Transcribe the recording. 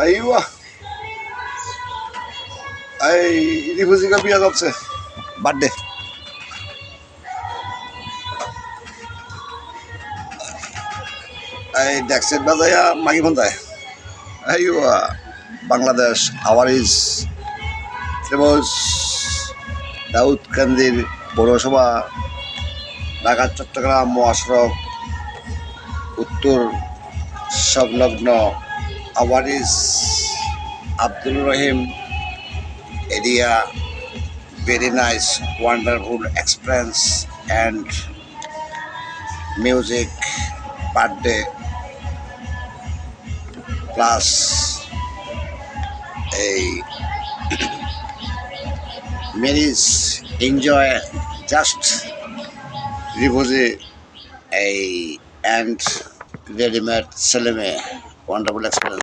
ايوه. এই রিফিউজিকা বিয়া যাচ্ছে বার্থডে। এই ডেক্সেট বাজাইয়া মাগি ফোনতায়। ايوه. বাংলাদেশ আওয়ারিজ ফেমাস দাউদকান্দির পৌরসভা ঢাকা চট্টগ্রাম মহাসড়ক উত্তর সংলগ্ন আওয়ারিজ আব্দুল রহিম area. very nice wonderful experience and music birthday plus a marriage enjoy just refugee a and ready-made seleme wonderful experience.